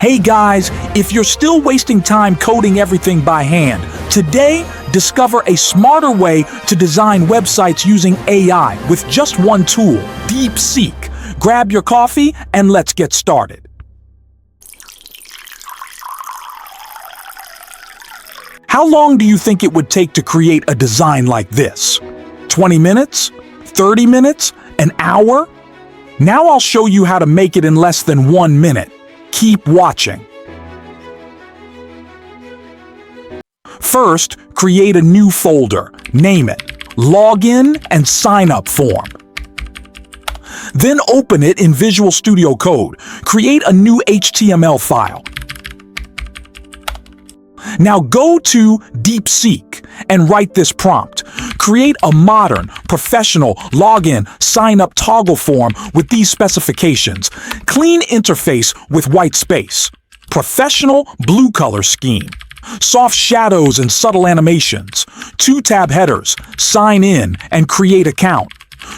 Hey guys, if you're still wasting time coding everything by hand, today discover a smarter way to design websites using AI with just one tool, DeepSeek. Grab your coffee and let's get started. How long do you think it would take to create a design like this? 20 minutes? 30 minutes? An hour? Now I'll show you how to make it in less than 1 minute. Keep watching. First, create a new folder. Name it Login and Sign Up Form. Then open it in Visual Studio Code. Create a new HTML file. Now go to DeepSeek and write this prompt. Create a modern, professional login sign-up toggle form with these specifications. Clean interface with white space. Professional blue color scheme. Soft shadows and subtle animations. 2-tab headers. Sign in and create account.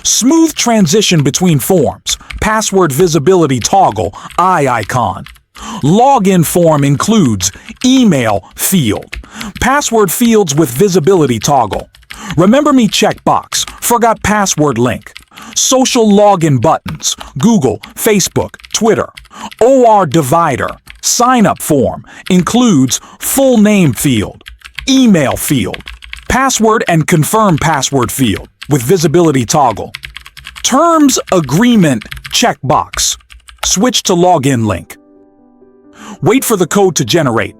Smooth transition between forms. Password visibility toggle, eye icon. Login form includes email field. Password fields with visibility toggle. Remember me checkbox, forgot password link. Social login buttons, Google, Facebook, Twitter. OR divider, sign up form, includes full name field, email field, password and confirm password field with visibility toggle. Terms agreement checkbox, switch to login link. Wait for the code to generate.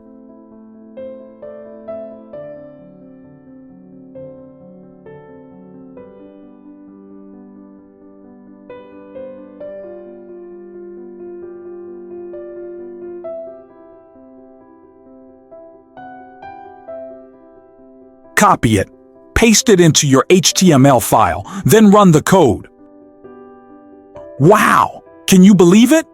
Copy it, paste it into your HTML file, then run the code. Wow! Can you believe it?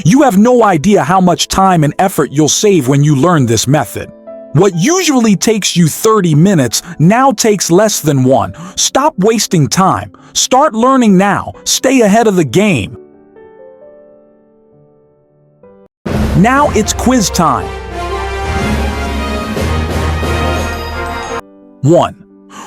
You have no idea how much time and effort you'll save when you learn this method. What usually takes you 30 minutes now takes less than 1. Stop wasting time. Start learning now. Stay ahead of the game. Now it's quiz time. 1.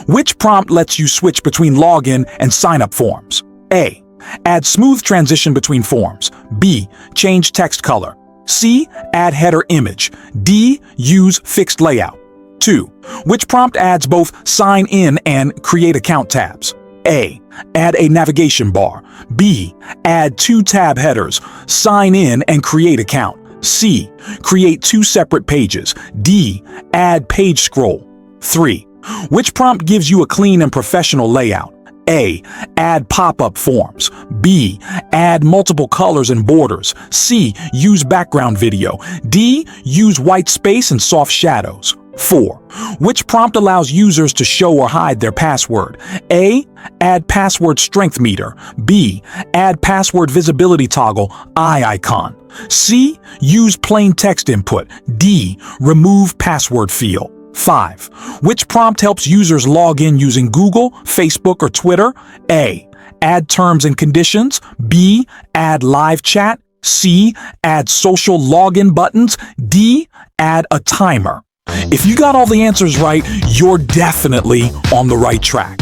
Which prompt lets you switch between login and sign-up forms? A. Add smooth transition between forms. B. Change text color. C. Add header image. D. Use fixed layout. 2. Which prompt adds both sign in and create account tabs? A. Add a navigation bar. B. Add 2-tab headers. Sign in and create account. C. Create 2 separate pages. D. Add page scroll. 3. Which prompt gives you a clean and professional layout? A. Add pop-up forms. B. Add multiple colors and borders. C. Use background video. D. Use white space and soft shadows. 4. Which prompt allows users to show or hide their password? A. Add password strength meter. B. Add password visibility toggle, eye icon. C. Use plain text input. D. Remove password field. 5. Which prompt helps users log in using Google, Facebook, or Twitter? A. Add terms and conditions. B. Add live chat. C. Add social login buttons. D. Add a timer. If you got all the answers right, you're definitely on the right track.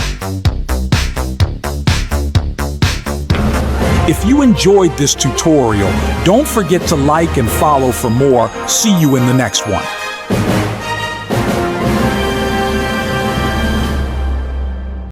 If you enjoyed this tutorial, don't forget to like and follow for more. See you in the next one.